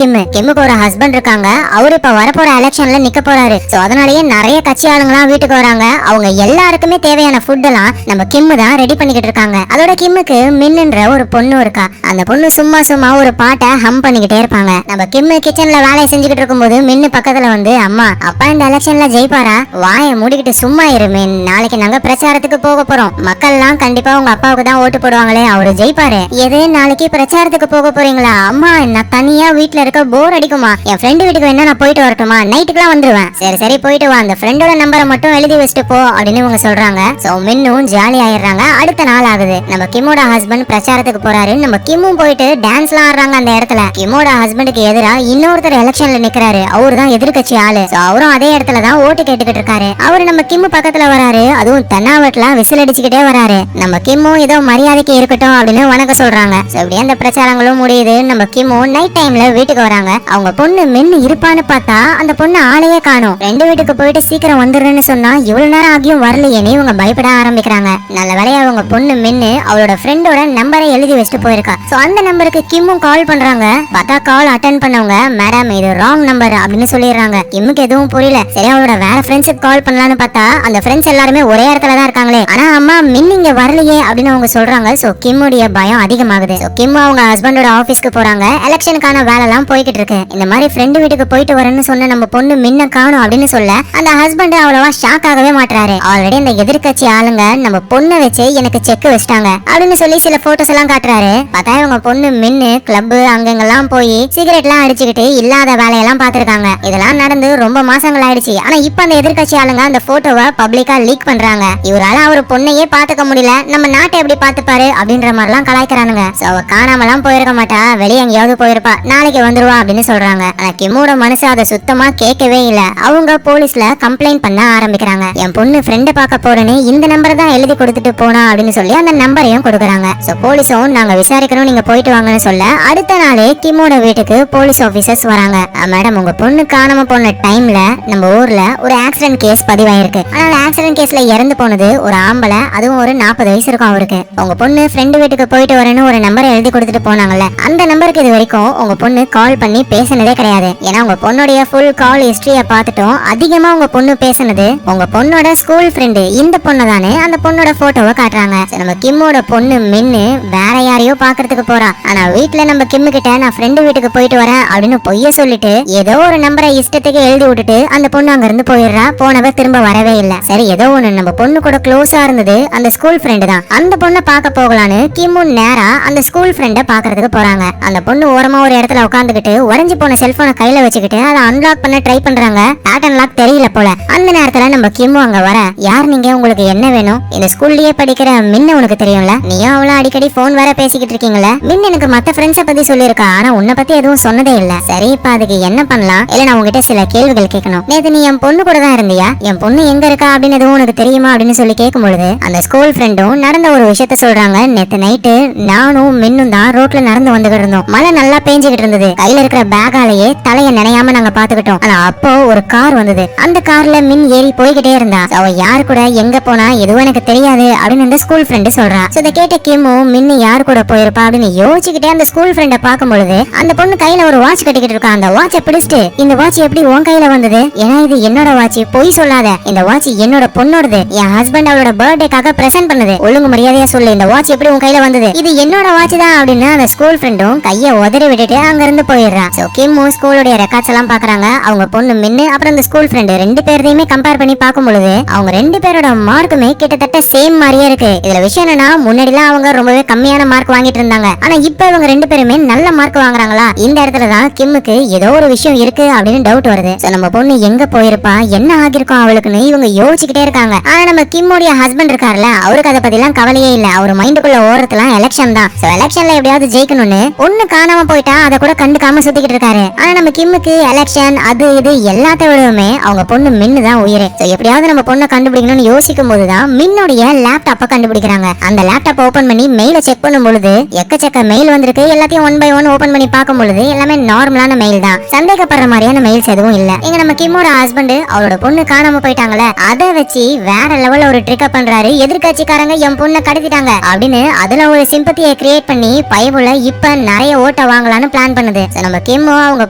கிம்முக்கு ஒரு ஹஸ்பண்ட் இருக்காங்க. அவரு இப்ப வரப்போற எலெக்ஷன்ல நிக்க போறாரு. சோ அதனாலயே நிறைய கட்சி ஆளுங்கலாம் வீட்டுக்கு வராங்க. அவங்க எல்லாருக்குமே தேவையான ஃபுட் எல்லாம் நம்ம கிம்மு தான் ரெடி பண்ணிக்கிட்டு இருக்காங்க. அதோட கிம்முக்கு மின்னுன்ற ஒரு பொண்ணு இருக்கா. அந்த பொண்ணு சும்மா ஒரு பாட்டை ஹம் பண்ணிக்கிட்டே இருப்பாங்க. நம்ம கிம்மு கிச்சன்ல வேலையை செஞ்சுக்கிட்டு இருக்கும்போது மின்னு பக்கத்துல வந்து, அம்மா அப்பா இந்த எலெக்ஷன்ல ஜெயிப்பாரா? வாயை மூடிக்கிட்டு சும்மா இரு மின், நாளைக்கு நாங்க பிரச்சாரத்துக்கு போக போறோம். மக்கள் எல்லாம் கண்டிப்பா உங்க அப்பாவுக்கு தான் ஓட்டு போடுவாங்களே, அவரு ஜெயிப்பாரு. எது நாளைக்கு பிரச்சாரத்துக்கு போக போறீங்களா? அம்மா நான் தனியா வீட்டுல போர் அடிக்குமா, என் ஃப்ரெண்டு வீட்டுக்கு வேணா நான் போயிட்டு வரட்டுமா, நைட்டுக்குலாம் வந்துருவேன். சரி போயிட்டு வா, அந்த ஃப்ரெண்டோட நம்பரை மட்டும் எழுதி வச்சுட்டு போ அப்படின்னு இவங்க சொல்றாங்க. சோ மின்னும் ஜாலி ஆயிடுறாங்க. அடுத்த நாள் ஆகுது. நம்ம கிம்மோட ஹஸ்பண்ட் பிரச்சாரத்துக்கு போறாரு. நம்ம கிம்மும் போயிட்டு டான்ஸ்லாம் ஆடுறாங்க அந்த இடத்துல. கிம்மோட ஹஸ்பண்டுக்கு எதிரா இன்னொருத்தர் எலெக்ஷன்ல நிக்கிறாரு. அவரு தான் எதிர்கட்சி ஆளு. அவரும் அதே இடத்துல தான் ஓட்டு கேட்டுக்கிட்டு இருக்காரு. அவரு நம்ம கிம்மு பக்கத்துல வராரு. அதுவும் தென்னாவட்ல விசில் அடிச்சுக்கிட்டே வராரு. நம்ம கிம்மும் ஏதோ மரியாதைக்கு இருக்கட்டும் அப்படின்னு வணக்கம் சொல்றாங்க. இப்படியே அந்த பிரச்சாரங்களும் முடியுது. நம்ம கிம்மும் நைட் டைம்ல வீட்டுக்கு வராங்க. அவங்க பொண்ணு மின்னு இருப்பான்னு பார்த்தா அந்த பொண்ணு ஆளையே காணோம். ரெண்டு வீட்டுக்கு போயிட்டு சீக்கிரம் வந்துருன்னு சொன்னா இவ்வளவு நேரம் ஆகியும் வரலையேன்னு இவங்க பயப்பட ஆரம்பிக்கிறாங்க. நல்ல வேளையா அவங்க பொண்ணு மின்னு அவளோட ஃப்ரெண்டோட நம்பரை எழுதி வச்சுட்டு போயிருக்கா. சோ அந்த நம்பருக்கு கிம்மும் கால் பண்றாங்க. பார்த்தா கால் அட்டென்ட் பண்ணவங்க, மேடம் இது ராங் நம்பர் அப்படின்னு சொல்லிடுறாங்க. கிம்முக்கு எதுவும் புரியல. சரி அவளோட வேற ஃப்ரெண்ட்ஸுக்கு கால் பண்ணலான்னு பார்த்தா அந்த ஃப்ரெண்ட்ஸ் எல்லாருமே ஒரே இடத்துல தான் இருக்காங்களே. ஆனா அம்மா மின் இங்க வரலையே அப்படின்னு அவங்க சொல்றாங்க. சோ கிம்முடைய பயம் அதிகமாகுது. கிம் அவங்க ஹஸ்பண்டோட ஆபீஸ்க்கு போறாங்க. எலெக்ஷனுக்கான வேலை எல்லாம் போய்கிட்டு இருக்கு. இந்த மாதிரி ஃப்ரெண்டு வீட்டுக்கு போயிட்டு வரேன்னு சொன்ன நம்ம பொண்ணு மின்ன காணும் அப்படின்னு சொல்ல அந்த ஹஸ்பண்ட் அவ்வளவா ஷாக் ஆகவே மாட்டாரு. ஆல்ரெடி அந்த எதிர்கட்சி ஆளுங்க நம்ம பொண்ணை வச்சு எனக்கு செக் வச்சிட்டாங்க அப்படின்னு சொல்லி சில போட்டோஸ் எல்லாம் காட்டுறாரு. பார்த்தா இவங்க பொண்ணு மின்னு கிளப் அங்கெல்லாம் போய் சிகரெட் எல்லாம் அடிச்சுக்கிட்டு இல்லாத வேலையெல்லாம் பாத்துருக்காங்க. இதெல்லாம் நடந்து ரொம்ப மாசங்கள் ஆயிடுச்சு. ஆனா இப்ப அந்த எதிர்கட்சி ஆளுங்க அந்த போட்டோவை பப்ளிக்கா லீக் பண்றாங்க. இவரால அவர் பொண்ணையே பாத்துக்க முடியல, நம்ம நாட்டை எப்படி பாத்துப்பாரு அப்படின்ற மாதிரி எல்லாம் கலாய்க்கிறானுங்க. அவ காணாமலாம் போயிருக்க மாட்டா, வெளியே எங்கேயாவது போயிருப்பா, நாளைக்கு வந்துருவா அப்படின்னு சொல்றாங்க. ஆனா கிம்மோட மனசு அதை சுத்தமா கேட்கவே இல்ல. அவங்க போலீஸ்ல கம்ப்ளைண்ட் பண்ண ஆரம்பிக்கிறாங்க. என் பொண்ணு ஃப்ரெண்ட் பார்க்க போறேன்னு இந்த நம்பர் தான் எழுதி கொடுத்துட்டு போனா அப்படின்னு சொல்லி அந்த நம்பரையும் கொடுக்குறாங்க. சோ போலீஸும் நாங்க விசாரிக்கணும், நீங்க போயிட்டு வாங்கன்னு சொல்ல அடுத்த நாளே கிம்மோட வீட்டுக்கு போலீஸ் ஆபீசர்ஸ் வராங்க. மேடம் உங்க பொண்ணு காணாம போன டைம்ல நம்ம ஊர்ல ஒரு ஆக்சிடென்ட் கேஸ் பதிவாயிருக்கு. ஆனால் ஆக்சிடென்ட் கேஸ்ல இறந்து போனது ஒரு ஆம்பளை, அதுவும் ஒரு 40 வயசு இருக்கும் அவருக்கு. உங்க பொண்ணு ஃப்ரெண்டு வீட்டுக்கு போயிட்டு வரேன்னு ஒரு நம்பரை எழுதி கொடுத்துட்டு போனாங்கல்ல, அந்த நம்பருக்கு இது வரைக்கும் உங்க பொண்ணு கால் பண்ணி பேசினதே கிடையாது. ஏன்னா உங்க பொண்ணுடைய ஃபுல் கால் ஹிஸ்டரிய பார்த்துட்டோம். அதிகமா உங்க பொண்ணு பேசினது உங்க பொண்ணோட ஸ்கூல் ஃப்ரெண்டு இந்த பொண்ணு தானே. அந்த பொண்ணோட போட்டோவை காட்டுறாங்க. நம்ம கிம்மோட பொண்ணு மின்னு வேற யாரையோ பாக்குறதுக்கு போறா. ஆனா வீட்டுல நம்ம கிம்மு கிட்ட நான் ஃப்ரெண்டு வீட்டுக்கு போயிட்டு வரேன் அப்படின்னு பொய்ய சொல்லிட்டு ஏதோ ஒரு நம்பரை இஷ்டத்துக்கு எழுதி விட்டுட்டு அந்த பொண்ணு அங்க இருந்து போயிடுறா. போனவ திரும்ப வரவே இல்ல. சரி ஏதோ ஒண்ணு நம்ம பொண்ணு கூட க்ளோஸா இருந்தது அந்த ஸ்கூல் ஃப்ரெண்டு தான். அந்த பொண்ணை பார்க்க போகலான்னு கிம்மு நேரா அந்த ஸ்கூல் ஃப்ரெண்டை பாக்குறதுக்கு போறாங்க. அந்த பொண்ணு ஓரமா ஒரு இடத்துல உட்காந்துக்கிட்டு உடைஞ்சு போன செல்போனை கையில வச்சுக்கிட்டு அதை அன்லாக் பண்ண ட்ரை பண்றாங்க. பேட்டர்ன் லாக் தெரியல போல. அந்த நேரத்துல நம்ம கிம்மு அங்க வர, யார் நீங்க, உங்களுக்கு என்ன வேணும்? இந்த ஸ்கூல்லயே படிக்கிற மின்ன உனக்கு தெரியும்ல, நீயும் அவள அடிக்கடி போன் வேற பேசிக்கிட்டு இருக்கீங்களா? மின் எனக்கு மத்த ஃப்ரெண்ட்ஸை பத்தி சொல்லியிருக்கா, ஆனா உன்னை பத்தி எதுவும் சொன்னதே இல்ல. சரி இப்ப அதுக்கு என்ன பண்ணலாம்? இல்ல நான் உங்ககிட்ட சில கேள்விகள் கேட்கணும். நேத்து நீ என் பொண்ணு கூட தான் இருந்தியா? என் பொண்ணு எங்க இருக்கா அப்படின்னு எதுவும் உனக்கு தெரியுமா அப்படின்னு சொல்லி கேட்கும் பொழுது அந்த ஸ்கூல் ஃப்ரெண்டும் நடந்த ஒரு விஷயத்த சொல்றாங்க. நேத்து நைட்டு நானும் மின்னும் தான் ரோட்ல நடந்து வந்துகிட்டு இருந்தோம். மழை நல்லா பேஞ்சுக்கிட்டு இருந்தது. கையில இருக்கிற பேகாலேயே தலைய நினையாம நாங்க பாத்துக்கிட்டோம். ஆனா அப்போ ஒரு கார் வந்தது. அந்த கார்ல மின் ஏறி போய்கிட்டே இருந்தா. அவ யார் கூட எங்க போனா எதுவும் எனக்கு தெரியாது அப்படின்னு அந்த ஸ்கூல் ஃப்ரெண்டு சொல்றா. இதை கேட்ட கிம்மு மின்னு யார் கூட போயிருப்பா அப்படின்னு யோசிச்சுக்கிட்டே அந்த ஸ்கூல் ஃப்ரெண்ட பார்க்கும் பொழுது அந்த பொண்ணு கையில ஒரு வாட்ச் கட்டிக்கிட்டு இருக்கா. அந்த வாட்சை பிடிச்சிட்டு, இந்த வாட்ச் எப்படி உன் கையில வந்தது? ஏன்னா இது என்னோட வாட்ச், பொய் சொல்லாத, இந்த வாட்ச் என்னோட பொண்ணோடது, என் ஹஸ்பண்ட் அவளோட பர்த்டேக்காக பிரசன்ட் பண்ணது, ஒழுங்கு மரியாதையா சொல்லு, இந்த வாட்ச் எப்படி உன் கையில வந்தது? இது என்னோட வாட்ச் தான் அப்படின்னு அந்த ஸ்கூல் ஃப்ரெண்டும் கைய உதறி விட்டுட்டு அங்க இருந்து போயிடுறா. சோ கிம்மு ஸ்கூலோட ரெக்கார்ட்ஸ் எல்லாம் பாக்குறாங்க. அவங்க பொண்ணு மின்னு அப்புறம் அந்த ஸ்கூல் ஃப்ரெண்ட் ரெண்டு பேரையுமே கம்பேர் பண்ணி பார்க்கும் பொழுது அவங்க ரெண்டு பேரோட மார்க்குமே கிட்டத்தட்ட சேம் மாதிரியே இருக்கு. இதுல விஷயம் என்னன்னா, முன்னாடிலாம் அவங்க ரொம்பவே கம்மியான மார்க் வாங்கிட்டு இருந்தாங்க. ஆனா இப்ப இவங்க ரெண்டு பேருமே நல்ல மார்க் வாங்குறாங்களா? இந்த இடத்துல தான் கிம்முக்கு ஏதோ ஒரு விஷயம் இருக்கு அப்படின்னு டவுட் வருது. சோ நம்ம பொண்ணு எங்க போயிருப்பா, என்ன ஆகிருக்கும் அவளுக்குன்னு இவங்க யோசிச்சுக்கிட்டே இருக்காங்க. ஆனா நம்ம கிம்முடைய ஹஸ்பண்ட் இருக்காருல, அவருக்கு அதை பத்தி எல்லாம் கவலையே இல்ல. அவர் மைண்டுக்குள்ள ஓரத்துலாம் எலெக்ஷன் தான். சோ எலெக்ஷன்ல எப்படியாவது ஜெயிக்கணும்னு ஒண்ணு காணாம போயிட்டா அதை கூட கண்டுக்காம சுத்திக்கிட்டு இருக்காரு. ஆனா நம்ம கிம்முக்கு எலெக்ஷன் அது இது எல்லாத்த விடவுமே அவங்க பொண்ணு மின்னு தான் உயிரே. சோ எப்படியாவது நம்ம பொண்ணை கண்டுபிடிக்கணும்னு யோசிக்கும் போதுதான் மின்னுடைய லேப்டாப்ப கண்டுபிடிக்கிறாங்க. அந்த லேப்டாப் ஓபன் பண்ணி மெயில செக் பண்ணும் பொழுது எக்கச்சக்க மெயில் வந்திருக்கு. எல்லாத்தையும் ஒன் பை ஒன் ஓபன் பண்ணி பார்க்கும் பொழுது எல்லாமே நார்மலான மெயில் தான். சந்தேகப்படுற மாதிரியான மெயில்ஸ் எதுவும் இல்ல. எங்க நம்ம கிம்மோட ஹஸ்பண்ட் அவரோட பொண்ணு காணாம போயிட்டாங்களே, அதை வச்சு வேற லெவல்ல ஒரு ட்ரிக் பண்றாரு. எதிர்கட்சிக்காரங்க என் பொண்ணை கடத்திட்டாங்க அப்படின்னு அதுல ஒரு சிம்பத்தியை கிரியேட் பண்ணி பயவுல இப்ப நிறைய ஓட்ட வாங்கலாம்னு பிளான் பண்ணுது. நம்ம கிம்மோ அவங்க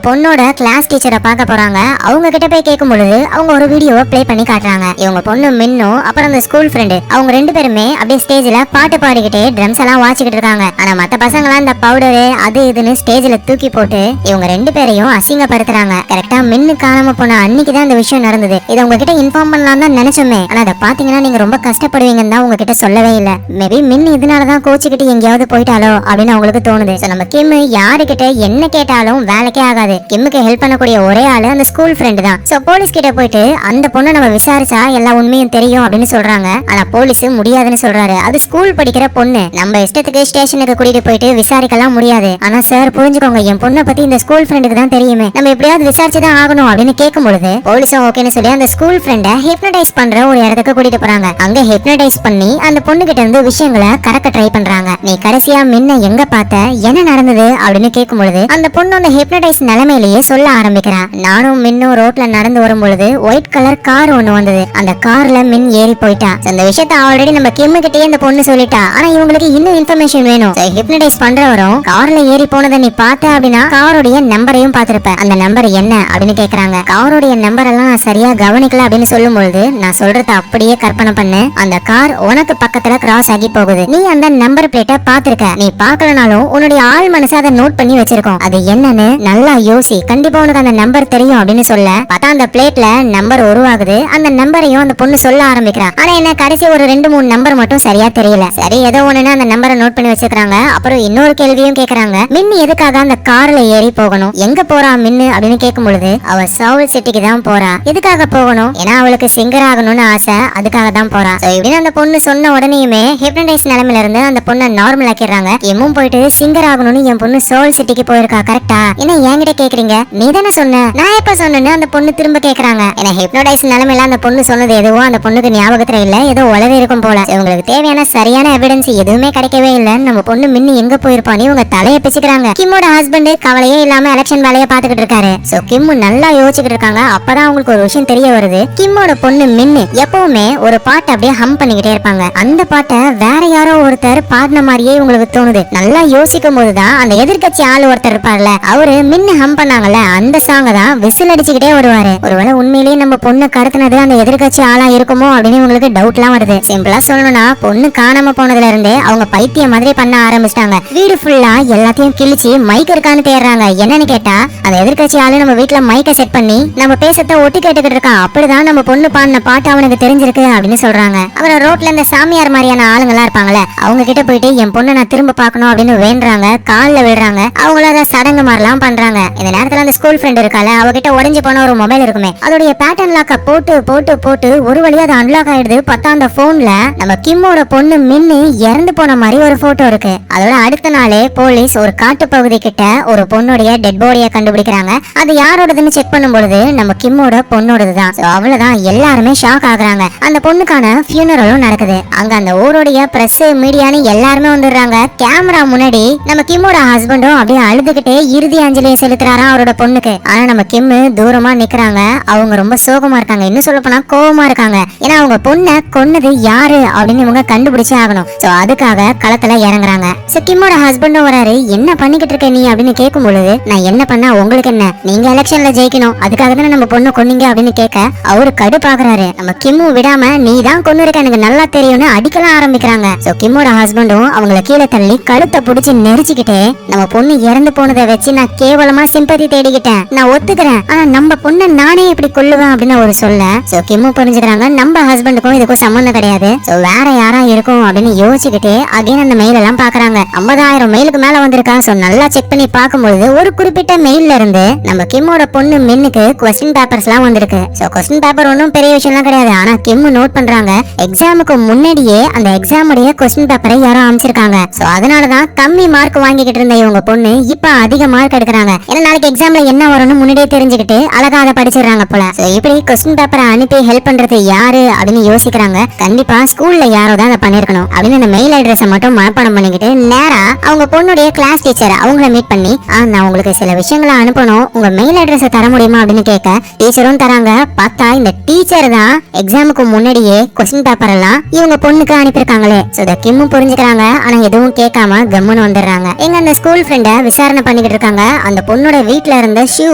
பொண்ணோட கிளாஸ் டீச்சரை பார்க்க போறாங்க. அவங்க கிட்ட போய் கேட்கும் பொழுது அவங்க ஒரு வீடியோவை ப்ளே பண்ணி காட்டுறாங்க. இவங்க பொண்ணு மின்னும் அப்புறம் அந்த ஸ்கூல் ஃப்ரெண்டு அவங்க 2 பேருமே அப்படியே ஸ்டேஜ்ல பாட்டு பாடிக்கிட்டே ட்ரம்ஸ் எல்லாம் வாசிக்கிட்டு இருக்காங்க. ஆனா மத்த பசங்க எல்லாம் இந்த பவுடரு அது இதுன்னு ஸ்டேஜ்ல தூக்கி போட்டு இவங்க 2 பேரையும் அசிங்கப்படுத்துறாங்க. கரெக்டா மின்னு காணாம போன அன்னைக்கு தான் இந்த விஷயம் நடந்தது. இதை உங்ககிட்ட இன்ஃபார்ம் பண்ணலாம் தான் நினைச்சோமே, ஆனா அதை பாத்தீங்கன்னா நீங்க ரொம்ப கஷ்டப்படுவீங்கன்னு தான் உங்ககிட்ட சொல்லவே இல்ல. மேபி மின் இதனாலதான் கோச்சுக்கிட்டு எங்கேயாவது போயிட்டாலோ அப்படின்னு அவங்களுக்கு தோணுது. நம்ம கிம் யாருக்கிட்ட என்ன கேட்டாலும் வேலைக்கே ஆகாது. கிம்முக்கு ஹெல்ப் பண்ணக்கூடிய ஒரே ஆளு அந்த ஸ்கூல் ஃப்ரெண்ட் தான். சோ போலீஸ் கிட்ட போயிட்டு அந்த பொண்ணை நம்ம விசாரிச்சா எல்லா உண்மையும் தெரியும் அப்படின்னு சொல்றாங்க. ஆனா போலீஸ் முடியாதுன்னு சொல்றாரு. அது ஸ்கூல் படிக்கிற பொண்ணு, நம்ம இஷ்டத்துக்கு ஸ்டேஷனுக்கு கூட்டிட்டு போயிட்டு விசாரிக்கலாம் முடியாது. ஆனா சார் புரிஞ்சுக்கோங்க, என் பொண்ணை பத்தி இந்த ஸ்கூல் ஃப்ரெண்டுக்கு தான் தெரியுமே, நம்ம எப்படியாவது விசாரிச்சுதான் ஆகணும் அப்படின்னு கேட்கும் பொழுது போலீஸும் ஓகேன்னு சொல்லி அந்த ஸ்கூல் ஃப்ரெண்டை ஹிப்னடைஸ் பண்ற ஒரு இடத்துக்கு கூட்டிட்டு போறாங்க. அங்க ஹிப்னடைஸ் பண்ணி அந்த பொண்ணு கிட்ட இருந்து விஷயங்களை கறக்க ட்ரை பண்றாங்க. நீ கடைசியா மின்ன எங்க பார்த்த, என்ன நடந்தது அப்படின்னு கேட்கும் பொழுது அந்த பொண்ணு அந்த ஹிப்னடைஸ் நிலைமையிலேயே சொல்ல ஆரம்பிக்கிறான். நானும் மின்னும் ரோட்ல நடந்து வரும் பொழுது ஒயிட் கலர் கார் ஒண்ணு வந்தது, அந்த கார்ல மின் ஏறி போயிட்டா. அந்த விஷயத்த ஆல்ரெடி நம்ம கிம் கிட்டயே அந்த பொண்ணு சொல்லிட்டா. ஆனா இவங்களுக்கு இன்னும் இன்ஃபர்மேஷன் வேணும். ஹிப்னடைஸ் பண்றவரும் கார்ல ஏறி போனதை நீ பார்த்த அப்படின்னா காரோடைய நம்பரையும் பார்த்திருப்ப, அந்த நம்பர் என்ன அப்படின்னு கேக்குறாங்க. காரோடைய நம்பர் எல்லாம் நான் சரியா கவனிக்கல அப்படின்னு சொல்லும் பொழுது நான் சொல்றத அப்படியே கற்பனை பண்ணு, அந்த கார் உனக்கு பக்கத்துல கிராஸ் ஆகி போகுது, நீ அந்த நம்பர் பிளேட்டை பாத்திருக்க, நீ பாக்கலனாலும் உன்னுடைய ஆள் மனசு அதை நோட் பண்ணி வச்சிருக்கோம், அது என்னன்னு நல்லா யோசி, கண்டிப்பா உனக்கு அந்த நம்பர் தெரியும் அப்படின்னு சொல்ல பார்த்தா அந்த பிளேட்ல நம்பர் உருவாகுது. அந்த நம்பரையும் அந்த பொண்ணு சொல்ல ஆரம்பிக்கிறான். ஆனா என்ன கடைசி ஒரு 2-3 நம்பர் மட்டும் சரியா தெரியல. சரி ஏதோ ஒண்ணுன்னு அந்த நம்பரை நோட் பண்ணி வச்சிருக்காங்க. அப்புறம் இன்னொரு கேள்வியும் கேக்குறாங்க, மின்னு எதுக்காக அந்த கார்ல ஏறி போகணும், எங்க போறா மின்னு அப்படின்னு கேட்கும் பொழுது அவ சவுல் சிட்டிக்கு தான் போறா. எதுக்காக போகணும், ஏன்னா அவளுக்கு சிங்கர் ஆகணும்னு ஆசை, அதுக்காக தான் போறா. இப்படின்னு அந்த பொண்ணு சொன்ன உடனேயுமே ஹிப்னடைஸ் நிலைமையில இருந்து அந்த பொண்ணை நார்மல் ஆக்கிடுறாங்க. எம்மும் போயிட்டு சிங்கர் ஆகணும்னு என் பொண்ணு சோல் சிட்டிக்கு போயிருக்கா கரெக்டா, என்ன என்கிட்ட கேக்குறீங்க, நீ தானே சொன்ன, நான் எப்ப சொன்னேன்னு அந்த பொண்ணு திரும்ப கேக்குறாங்க. ஏன்னா ஹிப்னடைஸ் நிலைமையில அந்த பொண்ணு சொன்னது எதுவும் அந்த பொண்ணுக்கு ஞாபகத்துல இல்ல, ஏதோ உளவி இருக்கும் போல. இவங்களுக்கு தேவையான சரியான எவிடன்ஸ் எதுவுமே கிடைக்கவே இல்லை. நம்ம பொண்ணு மின்னு எங்க போயிருப்பான்னு இவங்க தலைய பிச்சுக்கிறாங்க. கிம்மோட ஹஸ்பண்ட் கவலையே இல்லாம எலெக்ஷன் வேலையை பாத்துக்கிட்டு இருக்காரு. சோ கிம் நல்லா யோசிச்சுக்கிட்டு இருக்காங்க. அப்பதான் அவங்களுக்கு ஒரு விஷயம் தெரிய வருது. கிம்மோட பொண்ணு மின்னு எப்பவுமே ஒரு பாட்டை அப்படியே ஹம் பண்ணிக்கிட்டே இருப்பாங்க. அந்த பாட்டை வேற யாரோ ஒருத்தர் பாடின மாதிரியே இவங்களுக்கு தோணுது. நல்லா யோசிக்கும் போதுதான் அந்த எதிர்கட்சி ஆள் ஒருத்தர் இருப்பார்ல, அவரு மின்னு ஹம் பண்ணாங்கல்ல அந்த சாங்க தான் விசில் அடிச்சுக்கிட்டே வருவாரு. ஒருவேளை உண்மையிலேயே நம்ம பொண்ணு கடத்தினது அந்த எதிர்கட்சி ஆளா இருக்குமோ அப்படின்னு உங்களுக்கு டவுட் எல்லாம் வருது. சிம்பிளா சொல்லணும்னா பொண்ணு காணாம போனதுல இருந்தே அவங்க பைத்திய மாதிரி பண்ண ஆரம்பிச்சிட்டாங்க. வீடு ஃபுல்லா எல்லாத்தையும் கிழிச்சு மைக் இருக்கான்னு தேடுறாங்க. என்னன்னு கேட்டா அந்த எதிர்கட்சி ஆளு நம்ம வீட்டுல மைக்க செட் பண்ணி நம்ம பேசத்த ஒட்டி கேட்டுக்கிட்டு இருக்கான். அப்படிதான் நம்ம பொண்ணு பாடின பாட்டு அவனுக்கு தெரிஞ்சிருக்கு அப்படின்னு சொல்றாங்க. அப்புறம் ரோட்ல இந்த சாமியார் மாதிரியான ஆளுங்க எல்லாம் இருப்பாங்கல்ல, அவங்க கிட்ட போயிட்டு என் பொண்ணை நான் திரும்ப பாக்கணும் அப்படின்னு வேண்டுறாங்க, கால்ல விடுறாங்க. அவங்கள அதை சடங்கு மாதிரிலாம் பண்றாங்க. இந்த நேரத்துல அந்த ஸ்கூல் ஃப்ரெண்ட் இருக்கால, அவகிட்ட உடைஞ்சு போன ஒரு மொபைல் இருக்குமே, அதோடைய பேட்டர்ன் லாக்க போட்டு போட்டு போட்டு ஒரு வழியா அது அன்லாக் ஆயிடுது. பார்த்தா அந்த போன்ல நம்ம கிம்மோட பொண்ணு மின்னு இறந்து போன மாதிரி ஒரு போட்டோ இருக்கு. அதோட அடுத்த நாளே போலீஸ் ஒரு காட்டு பகுதி கிட்ட ஒரு பொண்ணுடைய டெட் பாடியை கண்டுபிடிக்கிறாங்க. அது யாரோடதுன்னு செக் பண்ணும் பொழுது நம்ம கிம்மோட பொண்ணோடதுதான். அவ்வளவுதான், எல்லாருமே ஷாக் ஆகுறாங்க. அந்த பொண்ணுக்கான ஃபியூனரலும் நடக்குது. அங்க அந்த ஊருடைய பிரஸ் மீடியான்னு எல்லாருமே வந்துடுறாங்க. கேமரா முன்னாடி நம்ம கிம்மோட ஹஸ்பண்டும் அப்படியே அழுதுகிட்டே இறுதி அஞ்சலியை செலுத்துறாரா அவரோட பொண்ணுக்கு. ஆனா நம்ம கிம் தூரமா நிக்கிறாங்க. அவங்க ரொம்ப சோகமா இருக்காங்க, இன்னும் சொல்ல போனா கோவமா இருக்காங்க. ஏன்னா அவங்க பொண்ணை கொன்னது யாரு அப்படின்னு இவங்க கண்டுபிடிச்சே ஆகணும். சோ அதுக்காக களத்துல இறங்குறாங்க. சோ கிம்மோட ஹஸ்பண்டும் வராரு. என்ன பண்ணிக்கிட்டு இருக்க நீ அப்படின்னு கேட்கும் பொழுது நான் என்ன பண்ணா உங்களுக்கு என்ன, நீங்க எலெக்ஷன்ல ஜெயிக்கணும், அதுக்காக தானே நம்ம பொண்ணு கொன்னீங்க அப்படின்னு கேட்க அவரு கடுப்பாக்குறாரு. நம்ம கிம்மும் விடாம நீ தான் கொன்னு இருக்க எனக்கு நல்லா தெரியும்னு அடிக்கலாம் ஆரம்பிக்கிறாங்க. சோ கிம்மோட ஹஸ்பண்டும் அவங்கள கீழே தள்ளி கழுத்தை பிடிச்சி நெரிச்சுக்கிட்டே நம்ம பொண்ணு இறந்து போனதை வச்சு நான் கேவலமா சிம்பதி தேடிக்கிட்டேன், நான் ஒத்துக்கிறேன், ஆனா நம்ம பொண்ணை நானே இப்படி கொல்லுவேன் அப்படின்னு ஒரு சொல்ல சோ கிம்மு புரிஞ்சுக்கிறாங்க நம்ம ஹஸ்பண்டுக்கும் இதுக்கும் சம்பந்தம் கிடையாது, சோ வேற யாரா இருக்கும் அப்படின்னு யோசிச்சுக்கிட்டே அகைன் அந்த மெயில் எல்லாம் பாக்குறாங்க. 50,000 மெயிலுக்கு மேல வந்திருக்கா. சோ நல்லா செக் பண்ணி பார்க்கும்போது ஒரு குறிப்பிட்ட மெயில்ல இருந்து நம்ம கிம்மோட பொண்ணு மின்னுக்கு கொஸ்டின் பேப்பர்ஸ் எல்லாம் வந்திருக்கு. சோ கொஸ்டின் பேப்பர் ஒன்னும் பெரிய விஷயம் எல்லாம் கிடையாது. ஆனா கிம்மு நோட் பண்றாங்க, எக்ஸாமுக்கு முன்னாடியே அந்த எக்ஸாமுடைய கொஸ்டின் பேப்பரை யாரோ அமைச்சிருக்காங்க. சோ அதனாலதான் கம்மி மார்க் வாங்கிக்கிட்டு இருந்த இவங்க பொண்ணு இப்ப அதிக மார்க் எடுக்கிறாங்க. ஏன்னா நாளைக்கு எக்ஸாம்ல என்ன வரும்னு முன்னாடியே தெரிஞ்சுக்கிட்டு அழகா அதை படிச்சிடறாங்க போல. சோ இப்படி கொஸ்டின் பேப்பரை அனுப்பி ஹெல்ப் பண்றது யாரு அப்படின்னு யோசிக்கிறாங்க. கண்டிப்பா ஸ்கூல்ல யாரோ தான் அதை பண்ணிருக்கணும் அப்படின்னு அந்த மெயில் அட்ரஸை மட்டும் மனப்பாடம் பண்ணிக்கிட்டு நேரா அவங்க பொண்ணுடைய கிளாஸ் டீச்சர் அவங்கள மீட் பண்ணி நான் உங்களுக்கு சில விஷயங்களை அனுப்பணும், உங்க மெயில் அட்ரஸை தர முடியுமா அப்படின்னு கேட்க டீச்சரும் தராங்க. பார்த்தா இந்த டீச்சர் தான் எக்ஸாமுக்கு முன்னாடியே கொஸ்டின் பேப்பர் எல்லாம் இவங்க பொண்ணுக்கு அனுப்பியிருக்காங்களே. சோ கிம்மும் புரிஞ்சுக்கிறாங்க. ஆனா எதுவும் கேட்காம கம்முன்னு வந்துடுறாங்க. எங்க அந்த ஸ்கூல் ஃப்ரெண்ட விசாரணை பண்ணிக்கிட்டு பண்ணிக்கிட்டு இருக்காங்க. அந்த பொண்ணோட வீட்ல இருந்த ஷூ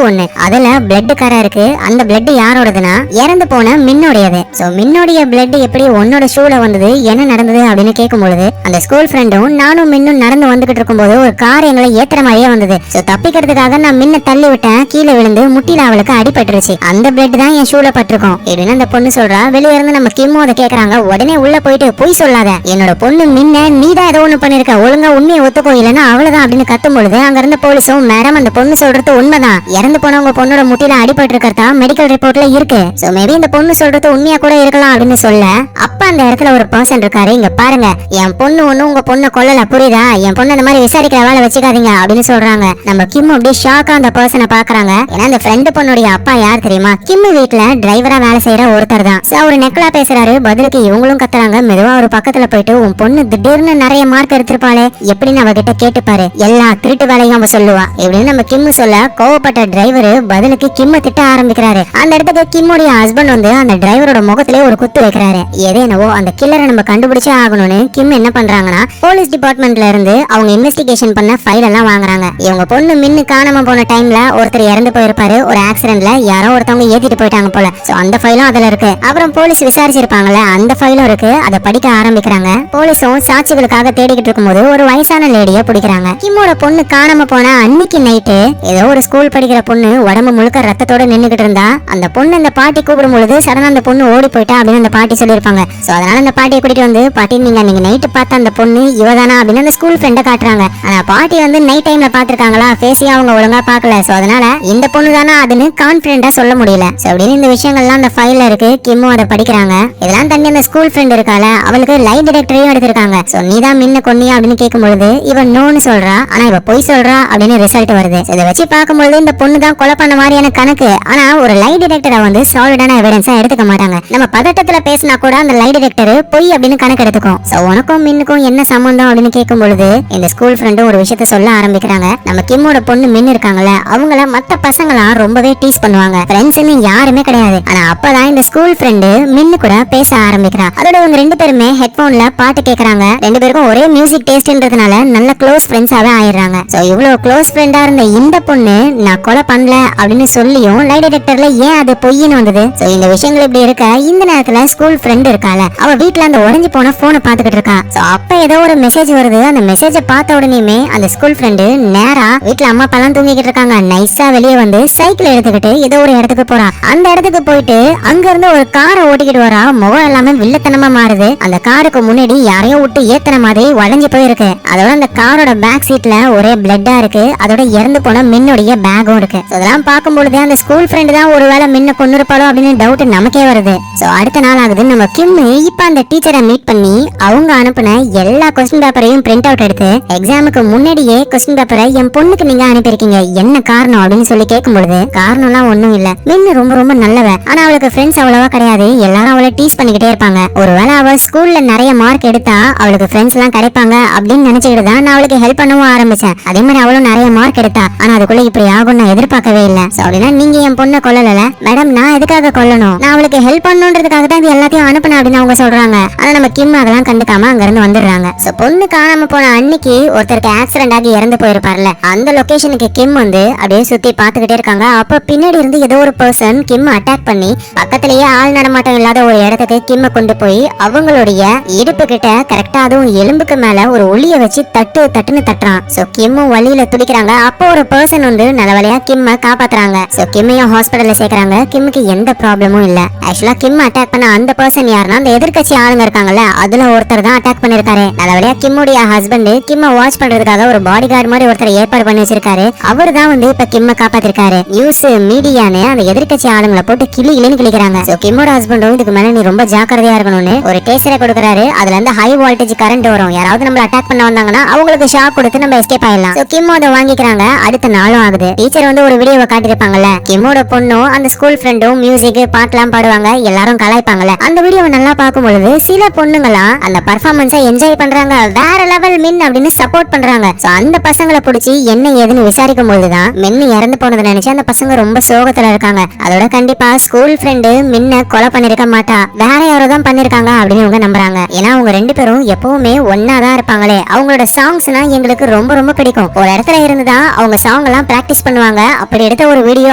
ஒண்ணு, அதுல பிளட் கரை இருக்கு. அந்த பிளட் யாரோடதுன்னா இறந்து போன மின்னோடையது. சோ மின்னோடைய பிளட் எப்படி உன்னோட ஷூல வந்தது, என்ன நடந்தது அப்படின்னு கேட்கும்பொழுது அந்த ஸ்கூல் ஃப்ரெண்டும் நானும் மின்னும் நடந்து வந்துகிட்டு இருக்கும்போது ஒரு கார் எங்களை ஏத்துற மாதிரியே வந்தது. சோ தப்பிக்கிறதுக்காக நான் மின்ன தள்ளி விட்டேன், கீழே விழுந்து முட்டில அவளுக்கு அடிபட்டுருச்சு, அந்த பிளட் தான் என் ஷூல பட்டிருக்கும் அப்படின்னு அந்த பொண்ணு சொல்றா. வெளியே இருந்து நம்ம கிம்மோ அதை கேக்குறாங்க. உடனே உள்ள போயிட்டு போய் சொல்லாத, என்னோட பொண்ணு மின்ன நீதான் ஏதோ ஒண்ணு பண்ணிருக்க, ஒழுங்கா உண்மையை ஒத்துக்கோ இல்லன்னா அவ்வளவுதான் அப்படின்னு கத்தும் பொழுது அங்க இருந்த போலீஸும் மேடம் அந்த பொண்ணு சொல்றது உண்மைதான், இறந்து போன உங்க பொண்ணோட முட்டில அடிபட்டு இருக்கிறதா மெடிக்கல் ரிப்போர்ட்ல இருக்கு, சோ மேபி இந்த பொண்ணு சொல்றது உண்மையா கூட இருக்கலாம் அப்படின்னு சொல்ல, அப்ப அந்த இடத்துல ஒரு பர்சன் இருக்காரு. இங்க பாருங்க, என் பொண்ணு ஒண்ணு உங்க பொண்ணு கொல்லல, புரியுதா, என் பொண்ணு அந்த மாதிரி விசாரிக்கிற வேலை வச்சுக்காதீங்க அப்படின்னு சொல்றாங்க. நம்ம கிம் அப்படியே ஷாக்கா அந்த பர்சனை பாக்குறாங்க. ஏன்னா அந்த ஃப்ரெண்ட் பொண்ணுடைய அப்பா யார் தெரியுமா, கிம் வீட்டுல டிரைவரா வேலை செய்யற ஒருத்தர் தான். அவரு நெக்லா பேசுறாரு, பதிலுக்கு இவங்களும் கத்துறாங்க. மெதுவா ஒரு பக்கத்துல போயிட்டு உன் பொண்ணு திடீர்னு நிறைய மார்க் எடுத்திருப்பாளே எப்படின்னு அவகிட்ட கேட்டுப்பாரு, எல்லா திருட்டு வேலையும் அவ சொல்லுவா எப்படின்னு நம்ம கிம் சொல்ல, கோவப்பட்ட டிரைவர் பதிலுக்கு கிம்ம திட்ட ஆரம்பிக்கிறாரு. அந்த இடத்துக்கு கிம்முடைய ஹஸ்பண்ட் வந்து அந்த டிரைவரோட முகத்திலே ஒரு குத்து வைக்கிறாரு. ஏதேனவோ அந்த கில்லரை நம்ம கண்டுபிடிச்சே ஆகணும்னு கிம் என்ன பண்றாங்கன்னா போலீஸ் டிபார்ட்மெண்ட்ல இருந்து அவங்க இன்வெஸ்டிகேஷன் பண்ண ஃபைல் எல்லாம் வாங்குறாங்க. இவங்க பொண்ணு மின்னு காணாம போன டைம்ல ஒருத்தர் இறந்து போயிருப்பாரு, ஒரு ஆக்சிடென்ட்ல யாரோ ஒருத்தவங்க ஏத்திட்டு போயிட்டாங்க போல. சோ அந்த ஃபைலும் அதுல இருக்கு. அப்புறம் போலீஸ் விசாரிச்சிருப்பாங்கல்ல, அந்த ஃபைலும் இருக்கு. அதை படிக்க ஆரம்பிக்கிறாங்க. போலீஸும் சாட்சிகளுக்காக தேடிக்கிட்டு இருக்கும்போது ஒரு வயசான லேடிய பிடிக்கிறாங்க. கிம்மோட பொண்ணு காணாம போன அன்னைக்கு நைட்டு ஏதோ ஒரு ஸ்கூல் படிக்கிற பொண்ணு உடம்பு முழுக்க ரத்தத்தோட நின்னுகிட்டு இருந்தா. அந்த பொண்ணு அந்த பாட்டி கூப்பிடும் பொழுது சடனா அந்த பொண்ணு ஓடி போயிட்டா அப்படின்னு அந்த பாட்டி சொல்லிருப்பாங்க. சோ அதனால அந்த பாட்டியை கூட்டிட்டு வந்து, பாட்டி நீங்க நைட்டு பார்த்த அந்த பொண்ணு இவதானா அப்படின்னு அந்த ஸ்கூல் ஃப்ரெண்ட காட்டுறாங்க. ஆனா பாட்டி வந்து நைட் டைம்ல பாத்துருக்காங்களா, ஃபேஸையும் அவங்க ஒழுங்கா பாக்கல. சோ அதனால இந்த பொண்ணு தானா அதுன்னு கான்பிடென்ட்டா சொல்ல முடியல. சோ அப்படின்னு இந்த விஷயங்கள்லாம் அந்த ஃபைல்ல இருக்கு. கிம்மு அதை படிக்கிறாங்க. இதெல்லாம் தண்ணி அந்த ஸ்கூல் ஃப்ரெண்ட் இருக்கால, அவளுக்கு லை டிடெக்டரையும் எடுத்திருக்காங்க. சோ நீதான் மின்ன கொன்னியா அப்படின்னு கேட்கும் பொழுது இவன் நோன்னு சொல்றா. ஆனா இவ பொய் சொல்றா அப்படின்னு ரிசல்ட் வருது. இதை வச்சு பார்க்கும்போது இந்த பொண்ணு தான் கொலை பண்ண மாதிரியான கணக்கு. ஆனா ஒரு லை டிடெக்டரை வந்து சாலிடான எவிடன்ஸா எடுத்துக்க மாட்டாங்க. நம்ம பதட்டத்துல பேசினா கூட அந்த லை டிடெக்டர் பொய் அப்படின்னு கணக்கு எடுத்துக்கும். சோ உனக்கும் மின்னுக்கும் என்ன சம்பந்தம் அப்படின்னு கேட்கும் பொழுது இந்த ஸ்கூல் ஃப்ரெண்டும் ஒரு விஷயத்த சொல்ல ஆரம்பிக்கிறாங்க. நம்ம கிம்மோட பொண்ணு மின் இருக்காங்கல்ல, அவங்கள மத்த பசங்களாம் ரொம்பவே டீஸ் பண்ணுவாங்க, ஃப்ரெண்ட்ஸ்னு யாருமே கிடையாது. ஆனா அப்பதான் இந்த ஸ்கூல் ஃப்ரெண்டு மின்னு கூட பேச ஆரம்பிக்கிறா. அதோட இவங்க ரெண்டு பேருமே ஹெட்போன்ல பாட்டு கேக்குறாங்க. ரெண்டு பேருக்கும் ஒரே மியூசிக் டேஸ்ட்ன்றதுனால நல்ல க்ளோஸ் ஃப்ரெண்ட்ஸாவே ஆயிடுறாங்க. சோ இவ்வளவு க்ளோஸ் ஃப்ரெண்டா இருந்த இந்த பொண்ணு நான் கொலை பண்ணல அப்படின்னு சொல்லியும் லை டிடெக்டர்ல ஏன் அது பொய்ன்னு வந்தது. சோ இந்த விஷயங்கள் இப்படி இருக்க இந்த நேரத்துல ஸ்கூல் ஃப்ரெண்ட் இருக்கால, அவ வீட்ல அந்த உடைஞ்சு போன போனை பாத்துக்கிட்டு இருக்கா. சோ அப்ப ஏதோ ஒரு மெசேஜ் வருது. அந்த மெசேஜை பார்த்த உடனேயுமே அந்த ஸ்கூல் ஃப்ரெண்டு நேரா வீட்ல அம்மா அப்பா எல்லாம் தூங்கிக்கிட்டு இருக்காங்க, நைஸா வெளியே வந்து சைக்கிள் எடுத்துக்கிட்டு ஏதோ ஒரு இடத்துக்கு போறா. அந்த இடத்துக்கு போயிட்டு அங்க இருந்து ஒரு காரை ஓட்டிக்கிட்டு வரா. முகம் எல்லாமே வில்லத்தனமா மாறுது. அந்த காருக்கு முன்னாடி யாரையும் விட்டு ஏத்தன மாதிரி உடைஞ்சு போயிருக்கு. அதோட அந்த காரோட பேக் சீட்ல ஒரே பிளட்டா இருக்கு. அதோட இறந்து போன மின்னுடைய பேக்கும் இருக்கு. அதெல்லாம் பார்க்கும்பொழுது அந்த ஸ்கூல் ஃப்ரெண்ட் தான் ஒருவேளை மின்ன கொன்னிருப்பாளோ அப்படின்னு டவுட் நமக்கே வருது. சோ அடுத்த நாள் ஆகுது. நம்ம கிம் இப்ப அந்த டீச்சரை மீட் பண்ணி அவங்க அனுப்பின எல்லா கொஸ்டின் பேப்பரையும் பிரிண்ட் அவுட் எடுத்து எக்ஸாமுக்கு முன்னாடியே கொஸ்டின் பேப்பரை என் பொண்ணுக்கு நீங்க அனுப்பியிருக்கீங்க, என்ன காரணம் அப்படின்னு சொல்லி கேட்கும் பொழுது காரணம்லாம் ஒண்ணும் இல்ல, மின்னு ரொம்ப ரொம்ப நல்லவ, ஆனா அவளுக்கு ஃப்ரெண்ட்ஸ் அவ்வளவா கிடையாது, எல்லாரும் அவளை டீஸ் பண்ணிக்கிட்டே இருப்பாங்க, ஒருவேளை அவ ஸ்கூல்ல நிறைய மார்க் எடுத்தா அவளுக்கு ஃப்ரெண்ட்ஸ் எல்லாம் கிடைப்பாங்க அப்படின்னு நினைச்சுக்கிட்டு தான் நான் அவளுக்கு ஹெல்ப் பண்ணவும் ஆரம்பிச்சேன். அதே மாதிரி அவளும் நிறைய மார்க் எடுத்தா, ஆனா அதுக்குள்ள இப்படி ஆகும் நான் எதிர்பார்க்கவே இல்ல. சோ அப்படின்னா நீங்க என் பொண்ணை கொல்லல மேடம், நான் எதுக்காக கொல்லணும், நான் அவளுக்கு ஹெல்ப் பண்ணணுன்றதுக்காக தான் இது எல்லாத்தையும் அனுப்பினேன் அப்படின்னு அவங்க சொல்றாங்க. ஆனா நம்ம கிம் அதெல்லாம் கண்டுக்காம அங்க இருந்து வந்துடுறாங்க. சோ பொண்ணு காணாம போன அன்னைக்கு ஒருத்தருக்கு ஆக்சிடென்ட் ஆகி இறந்து போயிருப்பார்ல, அந்த லொகேஷனுக்கு கிம் வந்து அப்படியே சுத்தி பாத்துக்கிட்டே இருக்காங்க. அப்ப பின்னாடி இருந்து ஏதோ ஒரு பர்சன் கிம் அட்டாக் பண்ணி பக்கத்திலேயே ஆள் நடமாட்டம் இல்லாத ஒரு இடத்துக்கு கிம்ம கொண்டு போய் அவங்களுடைய இடுப்பு கிட்ட கரெக்டா அதுவும் எலும்புக்கு மேல ஒரு ஒளிய வச்சு தட்டு தட்டுன்னு தட்டுறான். சோ கிம்மும் வலியில துடிக்கிறாங்க. அப்போ ஒரு பர்சன் வந்து நல்லவழியா கிம்ம காப்பாத்துறாங்க. சோ கிம்மையும் ஹாஸ்பிடல்ல சேர்க்கறாங்க. கிம்முக்கு எந்த ப்ராப்ளமும் இல்ல. ஆக்சுவலா கிம் அட்டாக் பண்ண அந்த பர்சன் யாருன்னா அந்த எதிர்க்கட்சி ஆளுங்க இருக்காங்கல்ல, அதுல ஒருத்தர் தான் அட்டாக் பண்ணிருக்காரு. நல்லவழியா கிம்முடைய ஹஸ்பண்ட் கிம்ம வாட்ச் பண்றதுக்காக ஒரு பாடி கார்டு மாதிரி ஒருத்தர் ஏற்பாடு பண்ணி வச்சிருக்காரு. அவர் தான் வந்து இப்ப கிம்ம காப்பாத்திருக்காரு. நியூஸ் மீடியான்னு அந்த எதிர்க்கட்சி ஆளுங்களை போட்டு கிளின்னு கிளிக்கிறாங்க. சோ கிம்மோட ஹஸ்பண்டும் இதுக்கு மேல நீ ரொம்ப ஜாக்கிரதையா இருக்கணும்னு ஒரு டேசரை கொடுக்கறாரு. அதுல இருந்து ஹை வோல்டேஜ் கரண்ட் வரும், யாராவது நம்மள அட்டாக் பண்ண வந்தாங்கன்னா அவங்களுக்கு ஷாக் கொடுத்து நம்ம எஸ்கேப் ஆயிடலாம். சோ கிம் அதை வாங்கிக்கிறாங்க. அடுத்த நாளும் ஆகுது. டீச்சர் வந்து ஒரு வீடியோவை காட்டிருப்பாங்கல்ல, கிம்மோட பொண்ணும் அந்த ஸ்கூல் ஃப்ரெண்டும் மியூசிக் பாட்டுலாம் பாடுவாங்க, எல்லாரும் கலாய்ப்பாங்கல்ல. அந்த வீடியோவை நல்லா பார்க்கும் பொழுது சில பொண்ணுங்களா அந்த பர்ஃபார்மன்ஸை என்ஜாய் பண்றாங்க, வேற லெவல் மின் அப்படின்னு சப்போர்ட் பண்றாங்க. சோ அந்த பசங்களை பிடிச்சி என்ன ஏதுன்னு விசாரிக்கும் பொழுதுதான் மின்னு இறந்து போனதை நினைச்சு அந்த பசங்க ரொம்ப சோகத்துல இருக்காங்க. அதோட கண்டிப்பா ஸ்கூல் ஃப்ரெண்டு மின்ன கொலை பண்ணிருக்க மாட்டா, வேற யாரோ தான் பண்ணிருக்காங்க அப்படின்னு அவங்க நம்புறாங்க. ஏன்னா அவங்க ரெண்டு பேரும் எப்பவுமே ஒன்னா தான் இருப்பாங்களே, அவங்களோட சாங்ஸ்னா எங்களுக்கு ரொம்ப ரொம்ப பிடிக்கும். ஒரு இடத்துல இருந்துதான் அவங்க சாங் எல்லாம் பிராக்டிஸ் பண்ணுவாங்க, அப்படி எடுத்த ஒரு வீடியோ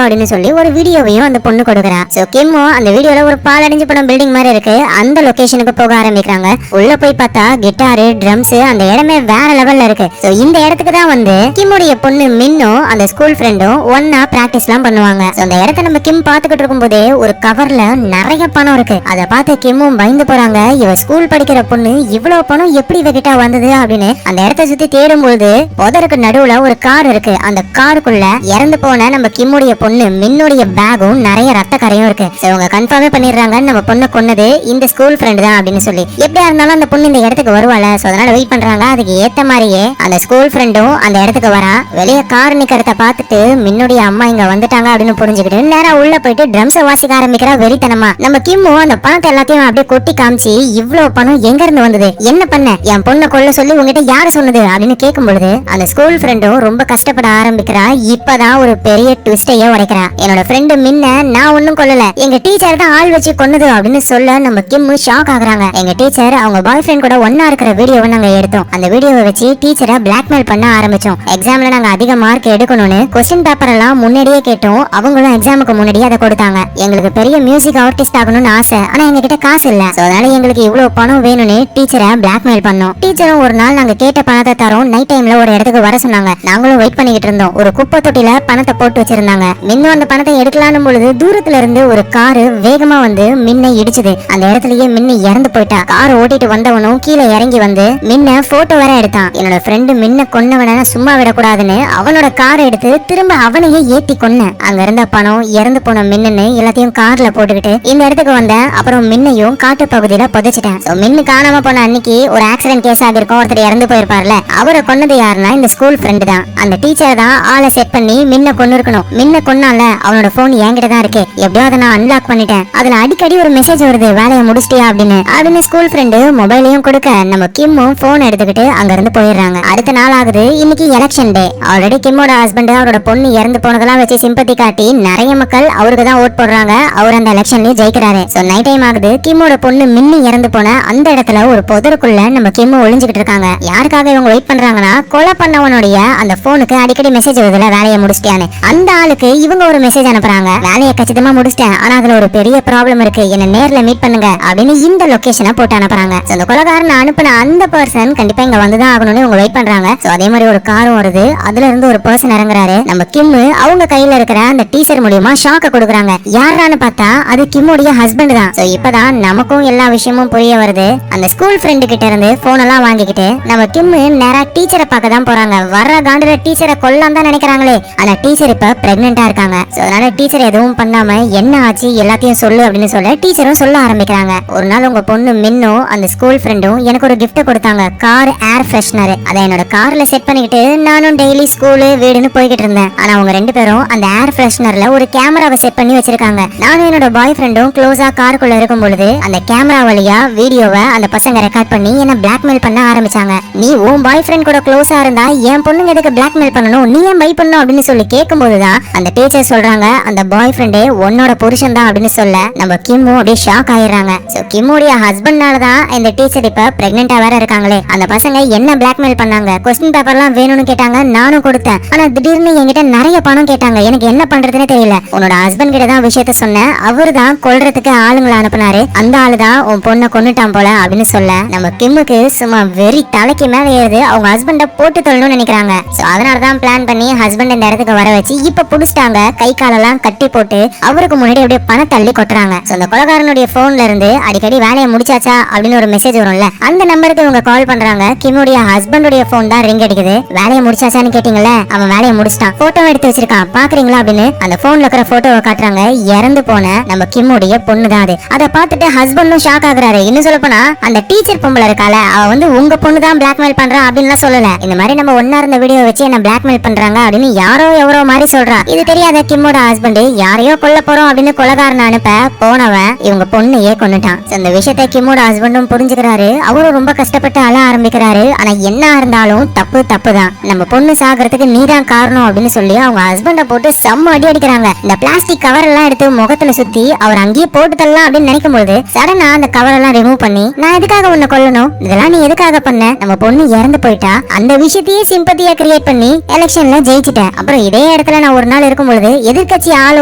அப்படின்னு சொல்லி ஒரு வீடியோவையும் அந்த பொண்ணு கொடுக்குறா. சோ கிம்மும் அந்த வீடியோல ஒரு பாலடைஞ்சு படம் பில்டிங் மாதிரி இருக்கு, அந்த லொகேஷனுக்கு போக ஆரம்பிக்கிறாங்க. உள்ள போய் பார்த்தா கிட்டாரு, ட்ரம்ஸ், அந்த இடமே வேற லெவல்ல இருக்கு. சோ இந்த இடத்துக்கு தான் வந்து கிம்முடைய பொண்ணு மின்னும் அந்த ஸ்கூல் ஃப்ரெண்டும் ஒன்னா பிராக்டிஸ் எல்லாம் பண்ணுவாங்க. அந்த இடத்த நம்ம கிம் பாத்துக்கிட்டு இருக்கும் போதே ஒரு கவர்ல நிறைய பணம் இருக்கு. அதை பார்த்து கிம்மும் பயந்து போறாங்க. இவ ஸ்கூல் படிக்கிற பொண்ணு இவ்வளவு பணம் எப்படி இவகிட்ட வந்தது அப்படின்னு அந்த இடத்த சுத்தி தேடும் பொழுது புதருக்கு நடுவுல ஒரு கார் இருக்கு. அந்த காருக்குள்ள இறந்து போன நம்ம கிம்முடைய பொண்ணு மின்னுடைய பேகும் நிறைய ரத்த கரையும் இருக்கு. இவங்க கன்ஃபார்மே பண்ணிடுறாங்க நம்ம பொண்ணு கொன்னது இந்த ஸ்கூல் ஃப்ரெண்ட் தான் அப்படின்னு சொல்லி. எப்படியா இருந்தாலும் அந்த பொண்ணு இந்த இடத்துக்கு வருவாள, சோ அதனால வெயிட் பண்றாங்க. அதுக்கு ஏத்த மாதிரியே அந்த ஸ்கூல் ஃப்ரெண்டும் அந்த இடத்துக்கு வரா. வெளியே கார் நிக்கிறத பார்த்துட்டு மின்னுடைய அம்மா இங்க வந்துட்டாங்க அப்படின்னு புரிஞ்சுக்கிட்டு நேரா உள்ள போயிட்டு ட்ரம்ஸை வாசிக்க ஆரம்பிக்கிறா வெறித்தனமா. நம்ம கிம்மும் அந்த பணத்தை எல்லாத்தையும் அப்படியே கொட்டி காமிச்சு இவ்வளவு பணம் எங்க இருந்து வந்தது, என்ன பண்ண, என் பொண்ணை கொல்ல சொல்லி உங்ககிட்ட யாரு சொன்னது அப்படின்னு கேட்கும் பொழுது அந்த ஸ்கூல் ஃப்ரெண்டும் ரொம்ப கஷ்டப்பட ஆரம்பிக்கிறா. இப்பதான் ஒரு பெரிய ட்விஸ்டையே உடைக்கிறா. என்னோட ஃப்ரெண்டு மின்ன நான் ஒன்னும் கொல்லல, எங்க டீச்சர் தான் ஆள் வச்சு கொன்னது அப்படின்னு சொல்ல நம்ம கிம் ஷாக் ஆகுறாங்க. எங்க டீச்சர் அவங்க பாய் ஃப்ரெண்ட் கூட ஒன்னா இருக்கிற வீடியோவை நாங்க எடுத்தோம். அந்த வீடியோவை வச்சு டீச்சரை பிளாக்மெயில் பண்ண ஆரம்பிச்சோம். எக்ஸாம்ல நாங்க அதிக மார்க் எடுக்கணும்னு கொஸ்டின் பேப்பர் எல்லாம் முன்னாடியே கேட்டோம். அவங்களும் எக்ஸாமுக்கு முன்னாடியே அதை கொடுத்தாங்க. எங்களுக்கு பெரிய மியூசிக் ஆர்டிஸ்ட் ஆகணும்னு ஆசை, ஆனா எங்க கிட்ட காசு இல்ல. அதனால எங்களுக்கு இவ்வளவு பணம் வேணும்னு டீச்சரை பிளாக்மெயில் பண்ணோம். டீச்சரும் ஒரு நாள் நாங்க கேட்ட பணத்தை தரோம், நைட் டைம்ல ஒரு இடத்துக்கு வர சொன்னாங்க. நாங்களும் வெயிட் பண்ணிக்கிட்டு இருந்தோம். ஒரு குப்பை தொட்டில பணத்தை போட்டு வச்சிருந்தாங்க. மின்னும் அந்த பணத்தை எடுக்கலான்னு பொழுது தூரத்துல இருந்து ஒரு காரு வேகமா வந்து மின்னை இடிச்சுது. அந்த இடத்துலயே மின்னு இறந்து போயிட்டா. கார் ஓட்டிட்டு வந்தவனும் கீழே இறங்கி வந்து மின்ன போட்டோ வேற எடுத்தான். என்னோட ஃப்ரெண்டு மின்ன கொன்னவன சும்மா விடக்கூடாதுன்னு அவனோட காரை எடுத்து திரும்ப அவனையே ஏத்தி கொன்ன. அங்க இருந்த பணம், இறந்து போன மின்னு எல்லாத்தையும் கார்ல போட்டுக்கிட்டு இந்த இடத்துக்கு வந்தேன். அப்புறம் மின்னையும் காட்டு பகுதியில புதைச்சிட்டேன். மின்னு காணாம போன அன்னைக்கு ஒரு ஆக்சிடென்ட் கேஸ் ஆகிருக்கும், ஒருத்தர் இறந்து போயிருப்பார்ல, அவரை கொன்னது யாருன்னா இந்த ஸ்கூல் ஃப்ரெண்டு தான். அந்த டீச்சர் தான் ஆளை செட் பண்ணி மின்ன கொன்னு இருக்கணும். மின்ன கொன்னால அவனோட போன் என்கிட்ட தான் இருக்கு, எப்படியோ அதை நான் அன்லாக் பண்ணிட்டேன். அதுல அடிக்கடி ஒரு மெசேஜ் வருது, வேலையை முடிச்சிட்டியா அப்படின்னு ஸ்கூல் ஃப்ரெண்டு மொபைலையும் கொடுக்க நம்ம கிம்மும் போன் எடுத்துக்கிட்டு அங்க இருந்து போயிடுறாங்க. அடுத்த நாள் ஆகுது. இன்னைக்கு எலெக்ஷன் டே. ஆல்ரெடி கிம்மோட ஹஸ்பண்ட் அவரோட பொண்ணு இறந்து போனதெல்லாம் வச்சு சிம்பத்தி காட்டி நிறைய மக்கள் அவருக்கு தான் ஓட் போடுறாங்க. அவர் அந்த எலெக்ஷன்லயே ஜெயிக்கிறாரு. சோ நைட் டைம் ஆகுது. கிம்மோட பொண்ணு மின்னி இறந்து போன அந்த இடத்துல ஒரு புதருக்குள்ள நம்ம கிம்மு ஒளிஞ்சுக்கிட்டு இருக்காங்க. யாருக்காக இவங்க வெயிட் பண்றாங்கன்னா கொலை பண்ணவனுடைய அந்த போனுக்கு அடிக்கடி மெசேஜ் வருதுல, வேலையை முடிச்சிட்டியான்னு. அந்த ஆளுக்கு இவங்க ஒரு மெசேஜ் அனுப்புறாங்க, வேலையை கச்சிதமா முடிச்சிட்டேன், ஆனா அதுல ஒரு பெரிய ப்ராப்ளம் இருக்கு, என்ன நேர்ல மீட் பண்ணுங்க அப்படின்னு இந்த லொகேஷனை போட்டு அனுப்புறாங்க. அந்த கொலைகாரன் அனுப்பின அந்த பர்சன் கண்டிப்பா இங்க வந்துதான் ஆகணும்னு இவங்க வெயிட் பண்றாங்க. சோ அதே மாதிரி ஒரு காரும் வருது. அதுல இருந்து ஒரு பர்சன் இறங்குறாரு. நம்ம கிம்மு அவங்க கையில இருக்கிற அந்த டீச்சர் மூலியமா ஷாக்க கொடுக்குறாங்க. யாரான்னு பார்த்தா அது கிம்முடைய ஹஸ்பண்ட் தான். சோ இப்பதான் நமக்கும் எல்லா விஷயமும் புரிய வருது. அந்த ஸ்கூல் ஃப்ரெண்டு கிட்ட இருந்து போன் எல்லாம் வாங்கிக்கிட்டு நம்ம கிம்மு நேரா டீச்சரை பார்க்க தான் போறாங்க. வர்ற காண்டுல டீச்சரை கொல்லாம் தான் நினைக்கிறாங்களே, ஆனா டீச்சர் இப்ப பிரெக்னெண்டா இருக்காங்க. சோ அதனால டீச்சர் எதுவும் பண்ணாம என்ன ஆச்சு எல்லாத்தையும் சொல்லு அப்படின்னு சொல்ல டீச்சரும் சொல்ல ஆரம்பிக்கிறாங்க. ஒரு நாள் உங்க பொண்ணு மின்னும் அந்த ஸ்கூல் ஃப்ரெண்டும் எனக்கு ஒரு கிஃப்ட் கொடுத்தாங்க, கார் ஏர் ஃப்ரெஷ்னர். அதை என்னோட கார்ல செட் பண்ணிக்கிட்டு நானும் டெய்லி ஸ்கூலு வீடுன்னு போய்கிட்டு இருந்தேன். ஆனா அவங்க ரெண்டு பேரும் அந்த ஏர் ஃப்ரெஷ்னர்ல ஒரு கேமராவை செட் பண்ணி வச்சிருக்காங்க. நானும் என்னோட பாய் ஃப்ரெண்டும் க்ளோஸா காருக்குள்ள இருக்கும் பொழுது அந்த கேமரா வழியா வீடியோவை அந்த பசங்க ரெக்கார்ட் பண்ணி என்ன பிளாக்மெயில் பண்ண ஆரம்பிச்சாங்க. நீ உன் பாய் ஃப்ரெண்ட் கூட க்ளோஸா இருந்தா என் பொண்ணுங்க எதுக்கு பிளாக்மெயில் பண்ணணும், நீ ஏன் பை பண்ணணும் அப்படின்னு சொல்லி கேட்கும் போதுதான் அந்த டீச்சர் சொல்றாங்க அந்த பாய் ஃப்ரெண்டே உன்னோட புருஷன் தான் அப்படின்னு சொல்ல நம்ம கிம்மும் அப்படியே ஷாக் ஆயிடுறாங்க. சோ கிம்முடைய ஹஸ்பண்ட்னால தான் இந்த டீச்சர் இப்ப பிரெக்னெண்டா வேற இருக்காங்களே. அந்த பசங்க என்ன பிளாக்மெயில் பண்ணாங்க, கொஸ்டின் பேப்பர்லாம் வேணும்னு கேட்டாங்க, நானும் கொடுத்தேன். ஆனா திடீர்னு என்கிட்ட நிறைய பணம் கேட்டாங்க, எனக்கு என்ன பண்றதுன்னு தெரியல. உன்னோட ஹஸ்பண்ட் கிட்ட தான் விஷயத்த சொன்னேன், அவரு தான் கொல்றதுக்கு ஆளுங்களை அனுப்புனாரு, அந்த ஆளு தான் உன் பொண்ணை கொன்னுட்டான் போல அப்படின்னு சொல்ல நம்ம கிம்முக்கு சும்மா வெறி தலைக்கு மேல ஏறுது. அவங்க ஹஸ்பண்ட போட்டு தொழணும்னு நினைக்கிறாங்க. சோ அதனாலதான் பிளான் பண்ணி ஹஸ்பண்ட் இந்த இடத்துக்கு வர வச்சு இப்ப புடிச்சிட்டாங்க. கை காலெல்லாம் கட்டி போட்டு அவருக்கு முன்னாடி அப்படியே பணம் தள்ளி கொட்டுறாங்க. சோ அந்த கொலைகாரனுடைய போன்ல இருந்து அடிக்கடி வேலையை முடிச்சாச்சா அப்படின்னு ஒரு மெசேஜ் வரும்ல, அந்த நம்பருக்கு இவங்க கால் பண்றாங்க. கிம்முடைய ஹஸ்பண்டுடைய போன் தான் ரிங் அடிக்குது. வேலையை முடிச்சாச்சான்னு கேட்டீங்கல்ல, அவன் வேலையை முடிச்சிட்டான், போட்டோ எடுத்து வச்சிருக்கான் பாக்குறீங்களா அப்படின்னு அந்த போன்ல இருக்கிற போட்டோவை காட்டுறாங்க. இறந்து போன நம்ம கிம்முடைய பொண்ணு தான் அது. அதை பார்த்துட்டு ஹஸ்பண்டும் ஷாக் ஆகுறாரு. இன்னும் சொல்ல போனா அந்த டீச்சர் பொம்பளை இருக்கால, அவ வந்து உங்க பொண்ணு தான் பிளாக்மெயில் பண்றா அப்படின்னு சொல்லல, இந்த மாதிரி நம்ம ஒன்னா இருந்த வீடியோ வச்சு என்ன பிளாக்மெயில் பண்றாங்க அப்படின்னு யாரோ எவரோ மாதிரி சொல்றா. இது தெரியாத கிம்மோட ஹஸ்பண்ட் யாரையோ கொல்ல போறோம் அப்படின்னு கொலைகாரன் அனுப்ப போனவன் இவங்க பொண்ணையே கொன்னுட்டான். இந்த விஷயத்தை கிம்மோட ஹஸ்பண்டும் புரிஞ்சுக்கிறாரு. அவரும் ரொம்ப கஷ்டப்பட்டு அழ ஆரம்பிக்கிறாரு. ஆனா என்ன இருந்தாலும் தப்பு தப்பு தான், நம்ம பொண்ணு சாகிறதுக்கு நீதான் காரணம் அப்படின்னு சொல்லி அவங்க ஹஸ்பண்ட போட்டு செம்ம அடி அடிக்கிறாங்க. இந்த பிளாஸ்டிக் கவர் எல்லாம் எடுத்து முகத்துல சுத்தி அவர் அங்கேயே போட்டு தரலாம் அப்படின்னு நினைக்கும் போது சடனா அந்த கவர் எல்லாம் ரிமூவ் பண்ணி நான் எதுக்காக உன்னை கொல்லணும், இதெல்லாம் நீ எதுக்காக பண்ண, நம்ம பொண்ணு இறந்து போயிட்டா, அந்த விஷயத்தையே சிம்பத்தியா கிரியேட் கிரியேட் பண்ணி எலெக்ஷன்ல ஜெயிச்சிட்டேன். அப்புறம் இதே இடத்துல நான் ஒரு நாள் இருக்கும் பொழுது எதிர்கட்சி ஆள்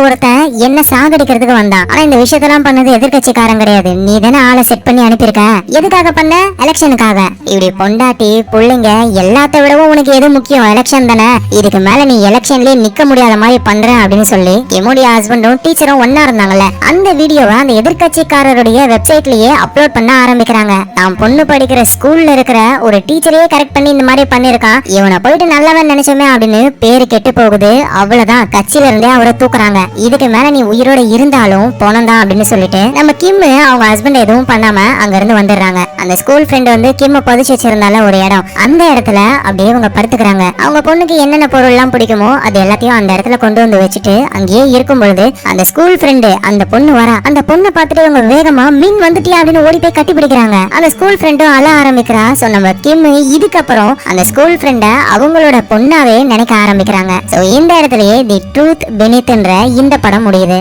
ஒருத்தன் என்ன சாகடிக்கிறதுக்கு வந்தான். ஆனா இந்த விஷயத்தெல்லாம் பண்ணது எதிர்கட்சிக்காரன் கிடையாது, நீ தானே ஆளை செட் பண்ணி அனுப்பியிருக்க. எதுக்காக பண்ண? எலெக்ஷனுக்காக. இப்படி பொண்டாட்டி பிள்ளைங்க எல்லாத்த விடவும் உனக்கு எது முக்கியம்? எலெக்ஷன் தானே. இதுக்கு மேல நீ எலெக்ஷன்லயே நிக்க முடியாத மாதிரி பண்ற அப்படின்னு சொல்லி கிம்முடைய ஹஸ்பண்டும் டீச்சரும் ஒன்னா இருந்தாங்கல்ல, அந்த வீடியோவை அந்த எதிர்கட்சிக்காரருடைய வெப்சைட்லயே அப்லோட் பண்ண ஆரம்பிக்கிறாங்க. நான் பொண்ணு படிக்கிற ஸ்கூல்ல இருக்கிற ஒரு டீச்சரையே கரெக்ட் பண்ணி இந்த மாதிரி பண்ணிருக்கான், இவனை போயிட்டு நல்லவன் நினைச்சோமே அப்படின்னு பேரு கெட்டு போகுது. அவ்வளவுதான், கட்சியில இருந்தே அவரை தூக்குறாங்க. இதுக்கு மேல நீ உயிரோட இருந்தாலும் போனதான் அப்படின்னு சொல்லிட்டு நம்ம கிம் அவங்க ஹஸ்பண்ட் எதுவும் பண்ணாம அங்க இருந்து வந்துடுறாங்க. அந்த ஸ்கூல் ஃப்ரெண்ட் வந்து கிம் பதிச்சு வச்சிருந்தால ஒரு இடம், அந்த இடத்துல அப்படியே அவங்க படுத்துக்கிறாங்க. அவங்க பொண்ணுக்கு என்னென்ன பொருள் எல்லாம் பிடிக்குமோ அது எல்லாத்தையும் அந்த இடத்துல கொண்டு வந்து வச்சுட்டு அங்கேயே இருக்கும் பொழுது அந்த ஸ்கூல் ஃப்ரெண்டு அந்த பொண்ணு வரா. அந்த பொண்ணை பார்த்துட்டு அவங்க வேகமா மின் வந்துட்டியா அப்படின்னு ஓடி போய் கட்டி பிடிக்கிறாங்க. அந்த ஸ்கூல் ஃப்ரெண்டும் அழ ஆரம்பிக்கிறா. சோ நம்ம கிம் இதுக்கப்புறம் அந்த ஸ்கூல் ஃப்ரெண்ட அவங்களோட பொண்ணாவே நினைக்க ஆரம்பிக்கிறாங்க. சோ இந்த இடத்துலயே தி ட்ரூத் பெனித்ன்ற இந்த படம் முடியுது.